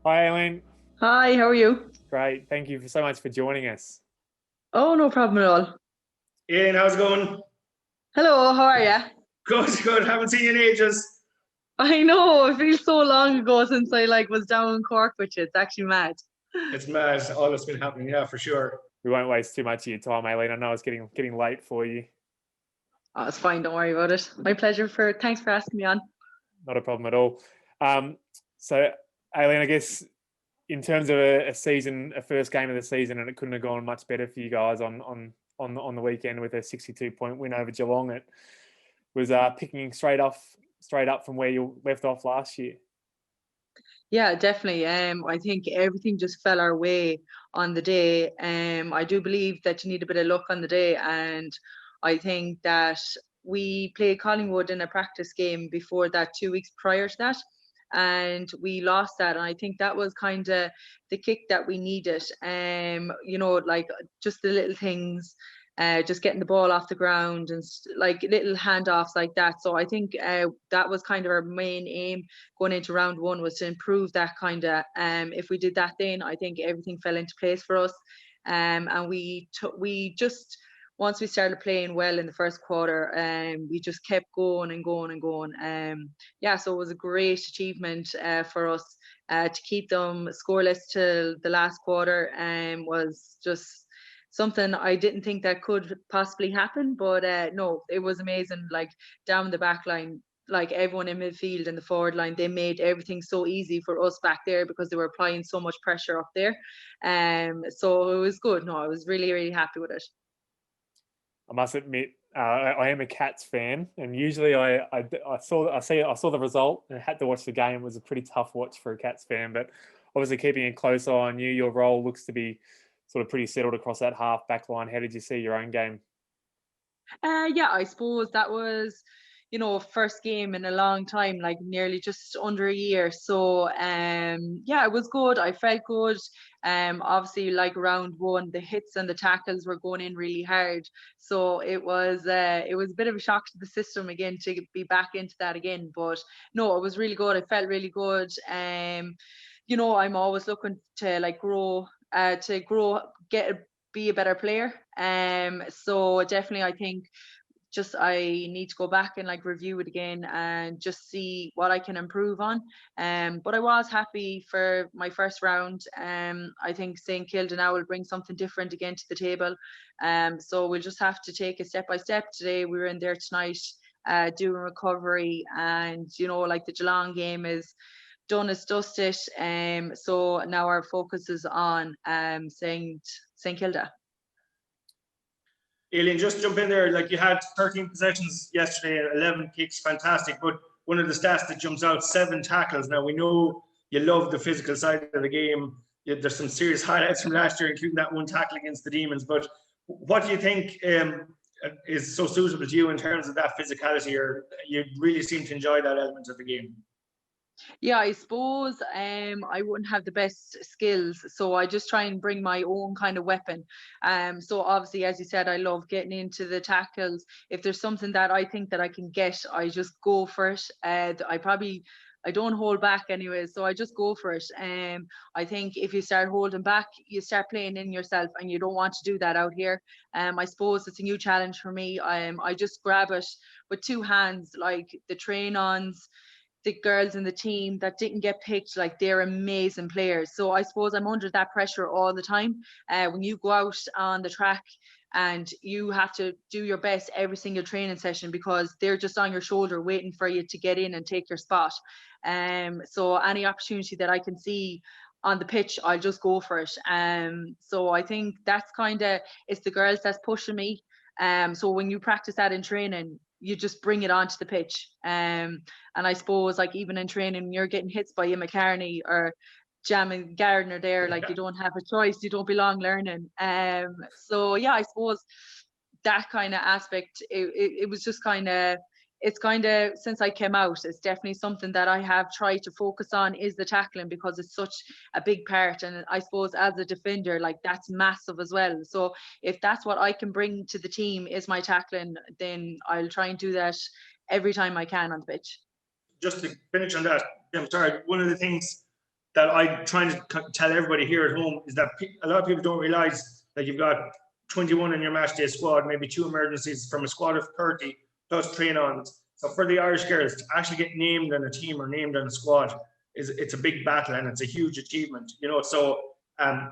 Hi, Aileen. Hi, how are you? Great. Thank you so much for joining us. Oh, no problem at all. Ian, how's it going? Hello, how are you? Good, good. Haven't seen you in ages. I know, it feels so long ago since I was down in Cork with you. It's actually mad. It's mad. All that's been happening, yeah, for sure. We won't waste too much of your time, Aileen. I know it's getting late for you. Oh, it's fine, don't worry about it. My pleasure thanks for asking me on. Not a problem at all. Um, so, Aileen, I guess in terms of a first game of the season, and it couldn't have gone much better for you guys on the weekend with a 62-point win over Geelong. It was picking straight up from where you left off last year. Yeah, definitely. I think everything just fell our way on the day. I do believe that you need a bit of luck on the day, and I think that we played Collingwood in a practice game before that, 2 weeks prior to that, and we lost that. And I think that was kind of the kick that we needed. Just the little things. Just getting the ball off the ground and like little handoffs like that. So I think that was kind of our main aim going into round one, was to improve that kind of. If we did that, then I think everything fell into place for us. And we just, once we started playing well in the first quarter, we just kept going and going and going. Yeah, so it was a great achievement for us to keep them scoreless till the last quarter. Was just something I didn't think that could possibly happen, but no, it was amazing. Like down the back line, like everyone in midfield and the forward line, they made everything so easy for us back there because they were applying so much pressure up there. So it was good. No, I was really, really happy with it. I must admit, I am a Cats fan, and usually I saw the result and had to watch the game. It was a pretty tough watch for a Cats fan, but obviously keeping a close eye on you, your role looks to be sort of pretty settled across that half back line. How did you see your own game? Yeah, I suppose that was, first game in a long time, like nearly just under a year. So, yeah, it was good. I felt good. Obviously, like round one, the hits and the tackles were going in really hard. So it was a bit of a shock to the system again to be back into that again. But no, it was really good. I felt really good. I'm always looking to grow, be a better player. So definitely, I think just I need to go back and review it again and just see what I can improve on. But I was happy for my first round. I think St Kilda now will bring something different again to the table. So we'll just have to take it step by step. Today we were in there tonight doing recovery, and like the Geelong game is done as dusted. So now our focus is on St Kilda. Aileen, just jump in there. Like you had 13 possessions yesterday, 11 kicks, fantastic. But one of the stats that jumps out, 7 tackles. Now we know you love the physical side of the game. There's some serious highlights from last year, including that one tackle against the Demons. But what do you think is so suitable to you in terms of that physicality, or you really seem to enjoy that element of the game? Yeah, I suppose I wouldn't have the best skills, so I just try and bring my own kind of weapon. So obviously, as you said, I love getting into the tackles. If there's something that I think that I can get, I just go for it. I don't hold back anyway, so I just go for it. I think if you start holding back, you start playing in yourself, and you don't want to do that out here. I suppose it's a new challenge for me. I just grab it with two hands, like the train-ons, the girls in the team that didn't get picked, like they're amazing players. So I suppose I'm under that pressure all the time. When you go out on the track and you have to do your best every single training session because they're just on your shoulder waiting for you to get in and take your spot. So any opportunity that I can see on the pitch, I'll just go for it. So I think that's it's the girls that's pushing me. So when you practice that in training, you just bring it onto the pitch. And I suppose like even in training, you're getting hits by Emma Carney or Jamin Gardner there, like you don't have a choice, you don't belong learning. So yeah, I suppose that kind of aspect, it was just it's since I came out, it's definitely something that I have tried to focus on, is the tackling, because it's such a big part. And I suppose as a defender, like that's massive as well. So if that's what I can bring to the team is my tackling, then I'll try and do that every time I can on the pitch. Just to finish on that, I'm sorry, one of the things that I'm trying to tell everybody here at home is that a lot of people don't realize that you've got 21 in your match day squad, maybe 2 emergencies from a squad of 30 plus train-ons. So for the Irish girls to actually get named on a team or named on a squad it's a big battle, and it's a huge achievement, you know. So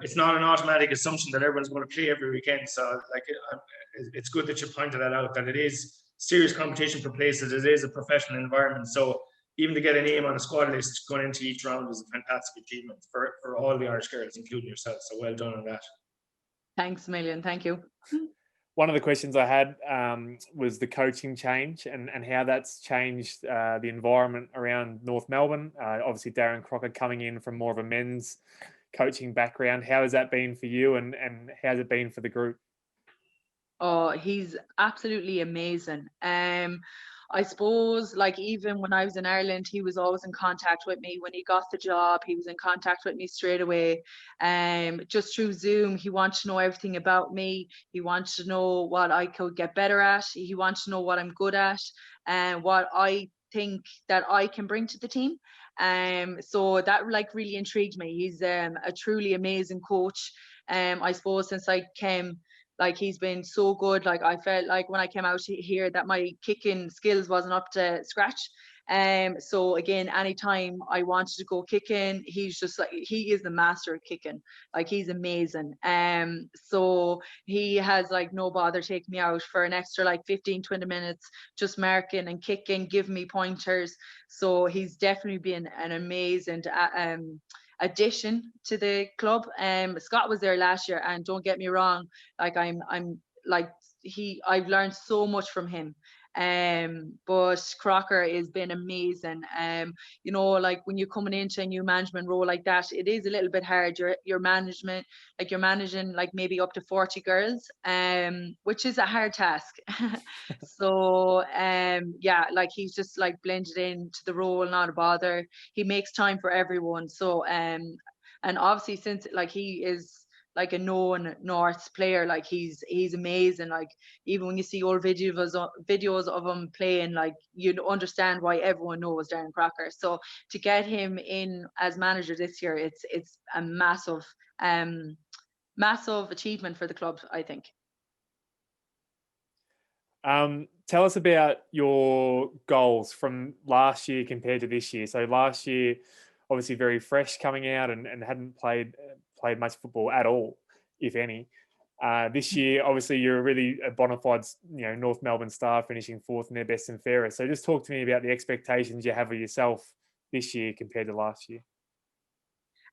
it's not an automatic assumption that everyone's going to play every weekend. So like it's good that you pointed that out, that it is serious competition for places. It is a professional environment. So even to get a name on a squad list going into each round is a fantastic achievement for all the Irish girls, including yourself. So well done on that. Thanks a million. Thank you. One of the questions I had was the coaching change and how that's changed the environment around North Melbourne. Obviously, Darren Crocker coming in from more of a men's coaching background. How has that been for you, and how's it been for the group? Oh, he's absolutely amazing. I suppose, like, even when I was in Ireland, he was always in contact with me. When he got the job, he was in contact with me straight away. Just through Zoom, he wanted to know everything about me. He wanted to know what I could get better at. He wanted to know what I'm good at and what I think that I can bring to the team. So that like really intrigued me. He's a truly amazing coach. I suppose since I came, like, he's been so good. Like, I felt like when I came out here that my kicking skills wasn't up to scratch. So again, anytime I wanted to go kicking, he's just like, he is the master of kicking. Like, he's amazing. So he has like no bother taking me out for an extra like 15-20 minutes, just marking and kicking, giving me pointers. So he's definitely been an amazing addition to the club. Scott was there last year, and don't get me wrong, like I'm like I've learned so much from him. But Crocker has been amazing. You know, like when you're coming into a new management role like that, it is a little bit hard. You're managing like maybe up to 40 girls, which is a hard task. So yeah, like he's just like blended into the role, not a bother. He makes time for everyone. So and obviously, since like he is like a known North player, like he's amazing. Like, even when you see old videos of him playing, like, you understand why everyone knows Darren Crocker. So to get him in as manager this year, it's a massive achievement for the club, I think. Tell us about your goals from last year compared to this year. So last year, obviously very fresh coming out and hadn't played much football at all, if any. This year, obviously, you're really a bona fide, North Melbourne star, finishing 4th in their best and fairest. So just talk to me about the expectations you have of yourself this year compared to last year.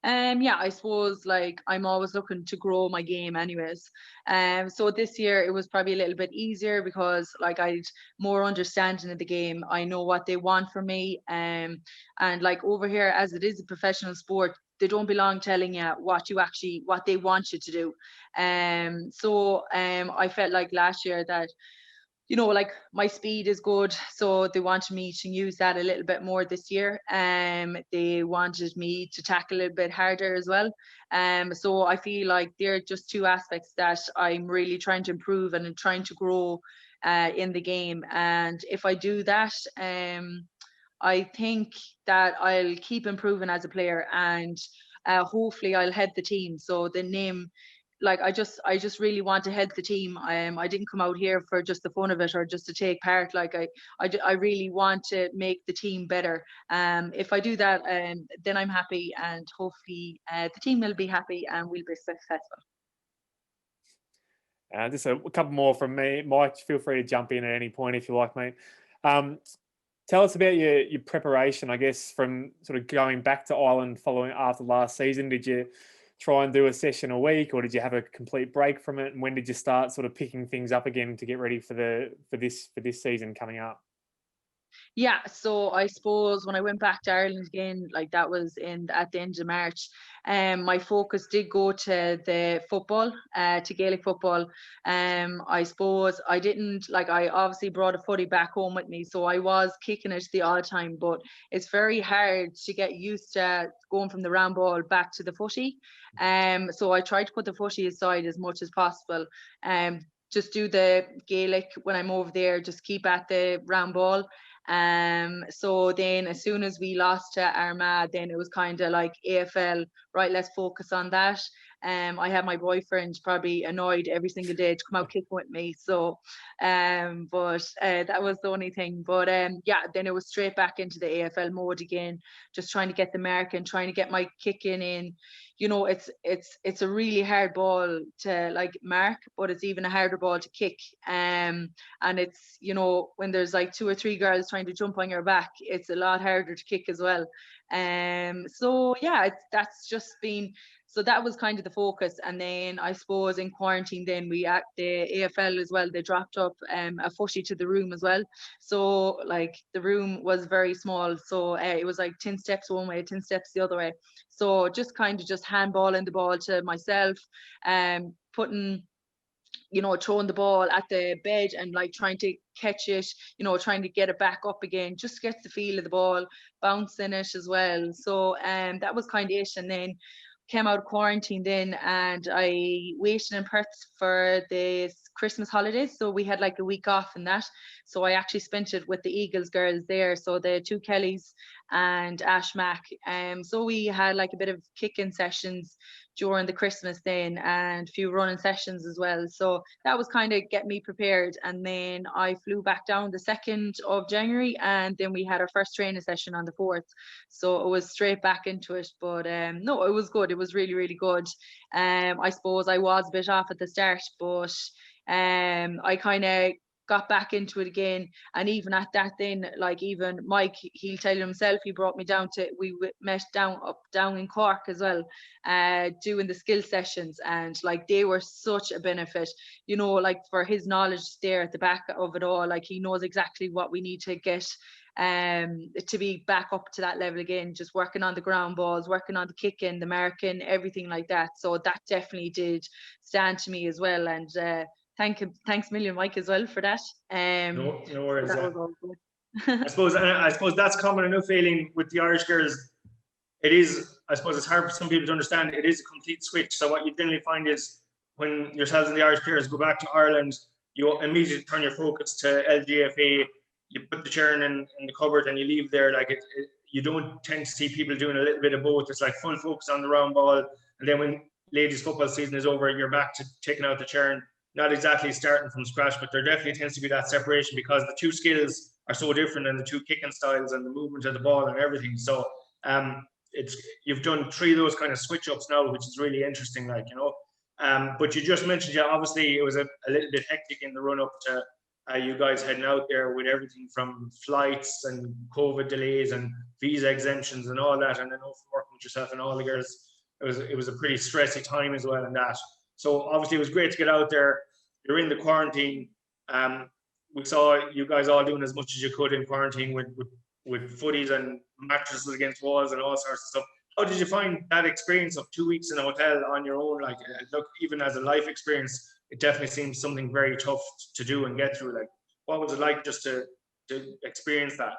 Yeah, I suppose like I'm always looking to grow my game anyways. So this year it was probably a little bit easier because like I'd more understanding of the game. I know what they want from me. And like over here, as it is a professional sport, they don't belong telling you what they want you to do. So I felt like last year that, like my speed is good. So they wanted me to use that a little bit more this year. They wanted me to tackle a little bit harder as well. So I feel like they're just 2 aspects that I'm really trying to improve and trying to grow in the game. And if I do that, I think that I'll keep improving as a player, and hopefully I'll head the team. So the name, like I just really want to help the team. I didn't come out here for just the fun of it or just to take part. Like I really want to make the team better. If I do that, then I'm happy, and hopefully the team will be happy and we'll be successful. Just a couple more from me. Mike, feel free to jump in at any point if you like, mate. Tell us about your preparation, I guess, from sort of going back to Ireland following after last season. Did you try and do a session a week, or did you have a complete break from it? And when did you start sort of picking things up again to get ready for this season coming up? Yeah, so I suppose when I went back to Ireland again, like that was at the end of March, my focus did go to the football, to Gaelic football. I suppose I obviously brought a footy back home with me, so I was kicking it the odd time, but it's very hard to get used to going from the round ball back to the footy. So I tried to put the footy aside as much as possible. Just do the Gaelic when I'm over there, just keep at the round ball. So then as soon as we lost to Armagh, then it was kind of like AFL, right, let's focus on that. I had my boyfriend probably annoyed every single day to come out kicking with me. So, but that was the only thing. But yeah, then it was straight back into the AFL mode again, just trying to get the mark and trying to get my kicking in. You know, it's a really hard ball to like mark, but it's even a harder ball to kick. And it's, you know, when there's like 2 or 3 girls trying to jump on your back, it's a lot harder to kick as well. So yeah, that's just been, so that was kind of the focus. And then I suppose in quarantine, then we at the AFL as well, they dropped up a footy to the room as well. So like the room was very small. So it was like 10 steps one way, 10 steps the other way. So just kind of just handballing the ball to myself, putting, you know, throwing the ball at the bed and like trying to catch it, you know, trying to get it back up again, just get the feel of the ball, bouncing it as well. So that was kind of it. And then came out of quarantine then, and I waited in Perth for the Christmas holidays. So we had like a week off in that. So I actually spent it with the Eagles girls there. So the 2 Kellys and Ash Mack. So we had like a bit of kicking sessions during the Christmas then, and a few running sessions as well. So that was kind of get me prepared. And then I flew back down the 2nd of January, and then we had our first training session on the 4th. So it was straight back into it. But no, it was good. It was really, really good. I suppose I was a bit off at the start, but I kind of got back into it again. And even at that then, like even Mike, he'll tell you himself, he brought me down to, we met down in Cork as well, doing the skill sessions, and like they were such a benefit, you know, like for his knowledge there at the back of it all, like he knows exactly what we need to get to be back up to that level again, just working on the ground balls, working on the kicking, the marking, everything like that. So that definitely did stand to me as well. And thanks million, Mike, as well for that. No worries. That Yeah. was all good. I suppose that's common enough feeling with the Irish girls. It is, I suppose it's hard for some people to understand. It is a complete switch. So what you generally find is when yourselves and the Irish players go back to Ireland, you immediately turn your focus to LGFA. You put the churn in the cupboard and you leave there. Like you don't tend to see people doing a little bit of both. It's like full focus on the round ball, and then when ladies football season is over, you're back to taking out the churn. Not exactly starting from scratch, but there definitely tends to be that separation because the 2 skills are so different, and the 2 kicking styles and the movement of the ball and everything. So you've done 3 of those kind of switch ups now, which is really interesting, like, you know. But you just mentioned, yeah, obviously it was a little bit hectic in the run up to you guys heading out there with everything from flights and COVID delays and visa exemptions and all that. And I know from working with yourself and all the girls, it was a pretty stressy time as well in that. So obviously it was great to get out there. You're in the quarantine. We saw you guys all doing as much as you could in quarantine with footies and mattresses against walls and all sorts of stuff. How did you find that experience of 2 weeks in a hotel on your own? Like, look, even as a life experience, it definitely seems something very tough to do and get through. Like, what was it like just to experience that?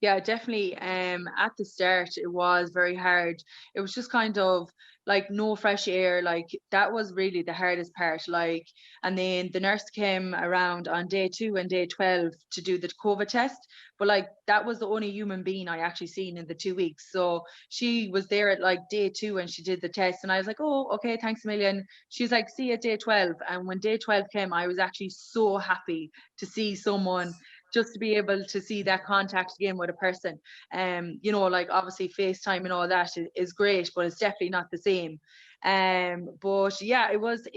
Yeah, definitely. At the start, it was very hard. It was just kind of like no fresh air. Like that was really the hardest part. Like, and then the nurse came around on day 2 and day 12 to do the COVID test. But like that was the only human being I actually seen in the 2 weeks. So she was there at like day 2 and she did the test, and I was like, oh, okay, thanks a million. She's like, see you at day 12. And when day 12 came, I was actually so happy to see someone, just to be able to see that contact again with a person. You know, like obviously FaceTime and all that is great, but it's definitely not the same. But yeah, it was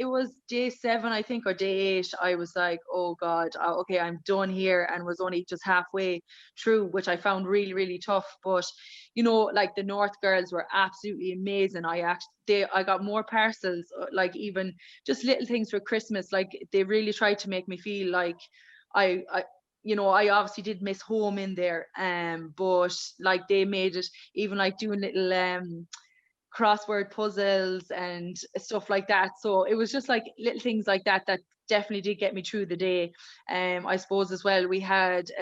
day 7, I think, or day 8. I was like, oh God, okay, I'm done here, and was only just halfway through, which I found really, really tough. But you know, like the North girls were absolutely amazing. I got more parcels, like even just little things for Christmas. Like they really tried to make me feel like I you know, I obviously did miss home in there, but like they made it, even like doing little crossword puzzles and stuff like that. So it was just like little things like that that definitely did get me through the day. I suppose as well, we had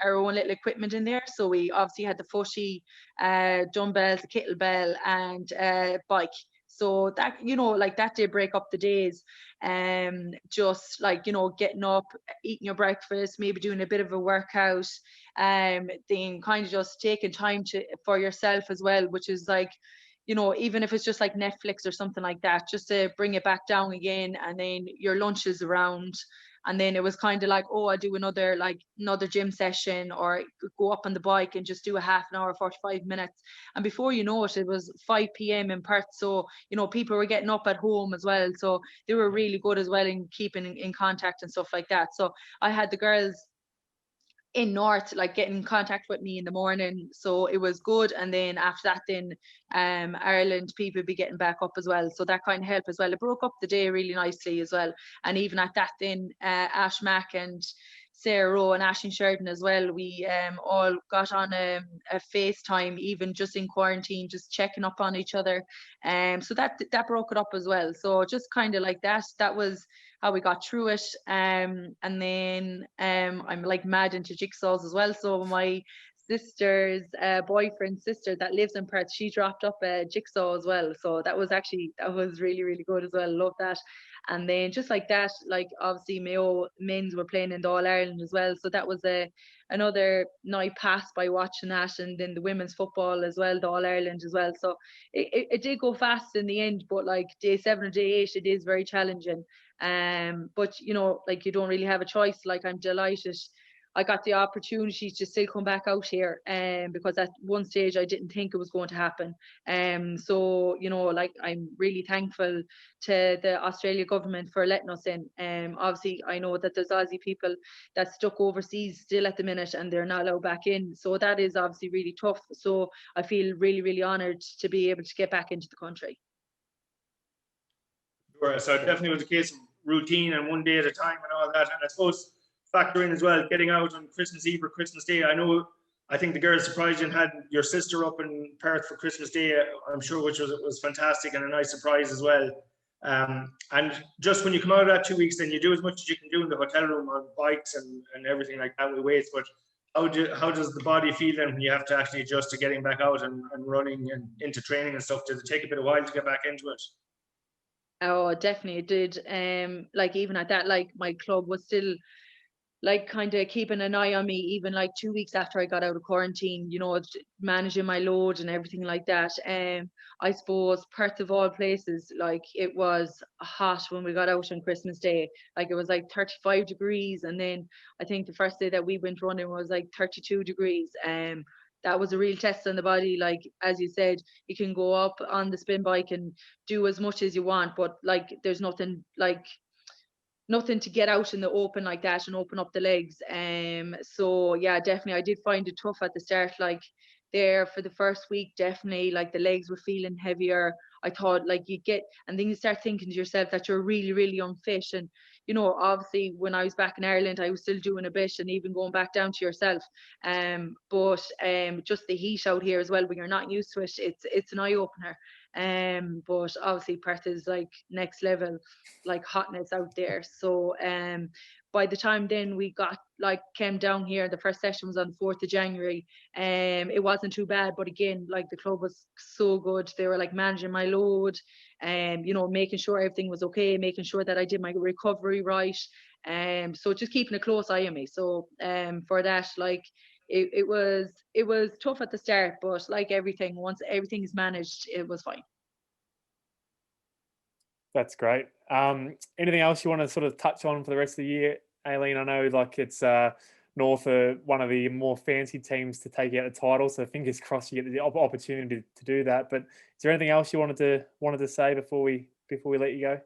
our own little equipment in there. So we obviously had the footy, dumbbells, a kettlebell, and bike. So that, you know, like that did break up the days. Just like, you know, getting up, eating your breakfast, maybe doing a bit of a workout, then kind of just taking time for yourself as well, which is like, you know, even if it's just like Netflix or something like that, just to bring it back down again. And then your lunch is around. And then it was kind of like, oh, I do another gym session, or go up on the bike and just do a half an hour, 45 minutes. And before you know it, it was 5 p.m. in Perth. So, you know, people were getting up at home as well. So they were really good as well in keeping in contact and stuff like that. So I had the girls in North like getting in contact with me in the morning, so it was good. And then after that, then Ireland people be getting back up as well, so that kind of helped as well. It broke up the day really nicely as well. And even at that, then Ash Mack and Sarah Rowe and Aisling Sheridan as well, we all got on a FaceTime, even just in quarantine, just checking up on each other. So that broke it up as well. So just kind of like that was how we got through it. And then I'm like mad into jigsaws as well. So my sister's boyfriend's sister that lives in Perth, she dropped up a jigsaw as well. So that was really, really good as well. Love that. And then just like that, like obviously Mayo men's were playing in the All Ireland as well. So that was another night pass by watching that. And then the women's football as well, the All Ireland as well. So it did go fast in the end, but like day 7 or day 8, it is very challenging. But you know, like you don't really have a choice. Like I'm delighted I got the opportunity to still come back out here, because at one stage I didn't think it was going to happen. So you know, like I'm really thankful to the Australia government for letting us in. Obviously I know that there's Aussie people that's stuck overseas still at the minute and they're not allowed back in. So that is obviously really tough. So I feel really, really honoured to be able to get back into the country. Sure. So it definitely was a case of routine and one day at a time and all that. And I suppose factor in as well, getting out on Christmas Eve or Christmas Day. I think the girls surprised you and had your sister up in Perth for Christmas Day, I'm sure, which was fantastic and a nice surprise as well. And just when you come out of that 2 weeks, then you do as much as you can do in the hotel room on bikes and everything like that with weights. But how does the body feel then when you have to actually adjust to getting back out and running and into training and stuff? Does it take a bit of while to get back into it? Oh, definitely it did. Like even at that, like my club was still like kind of keeping an eye on me, even like 2 weeks after I got out of quarantine, you know, managing my load and everything like that. I suppose Perth of all places, like it was hot when we got out on Christmas Day. Like it was like 35 degrees. And then I think the first day that we went running was like 32 degrees. That was a real test on the body. Like, as you said, you can go up on the spin bike and do as much as you want, but like there's nothing to get out in the open like that and open up the legs. So yeah, definitely I did find it tough at the start. Like there for the first week, definitely like the legs were feeling heavier. I thought like and then you start thinking to yourself that you're really, really unfit. And you know, obviously when I was back in Ireland, I was still doing a bit and even going back down to yourself. But just the heat out here as well, when you're not used to it, it's an eye opener. But obviously Perth is like next level, like hotness out there. So by the time then we came down here, the first session was on the 4th of January. It wasn't too bad, but again, like the club was so good. They were like managing my load, you know, making sure everything was okay, making sure that I did my recovery right. So just keeping a close eye on me. So for that, like it was tough at the start, but like everything, once everything is managed, it was fine. That's great. Anything else you want to sort of touch on for the rest of the year, Aileen? I know like it's North are one of the more fancy teams to take out the title, so fingers crossed you get the opportunity to do that. But is there anything else you wanted to say before we let you go?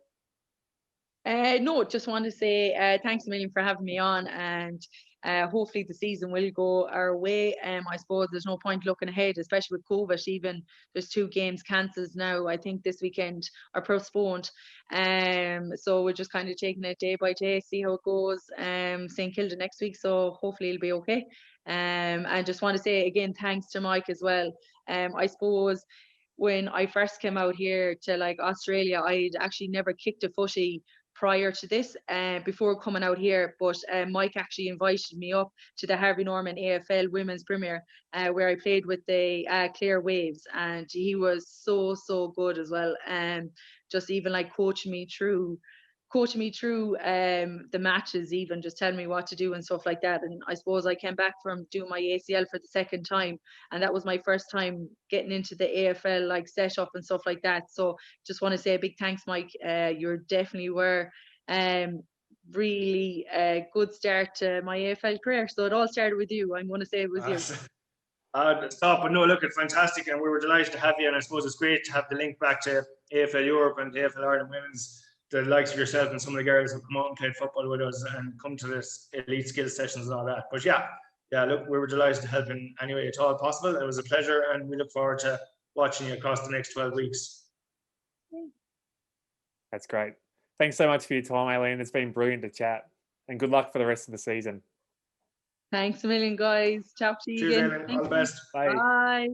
No, just want to say thanks a million for having me on, and hopefully the season will go our way. I suppose there's no point looking ahead, especially with COVID. Even there's 2 games cancelled now, I think this weekend, are postponed. So we're just kind of taking it day by day, see how it goes. St Kilda next week, so hopefully it'll be okay. And just want to say again thanks to Mike as well. I suppose when I first came out here to like Australia, I'd actually never kicked a footy prior to this, before coming out here, but Mike actually invited me up to the Harvey Norman AFL Women's Premier, where I played with the Clare Waves, and he was so good as well, just even like coaching me through the matches, even just telling me what to do and stuff like that. And I suppose I came back from doing my ACL for the second time, and that was my first time getting into the AFL like setup and stuff like that. So just want to say a big thanks, Mike. You definitely were really a good start to my AFL career. So it all started with you. I'm going to say it was you. Stop, but no, look, it's fantastic, and we were delighted to have you. And I suppose it's great to have the link back to AFL Europe and AFL Ireland Women's. The likes of yourself and some of the girls who come out and played football with us and come to this elite skills sessions and all that. But yeah, look, we were delighted to help in any way at all possible. It was a pleasure, and we look forward to watching you across the next 12 weeks. That's great. Thanks so much for your time, Aileen. It's been brilliant to chat, and good luck for the rest of the season. Thanks a million, guys. Chat to you Cheers, again. Aileen. All the best. Bye. Bye.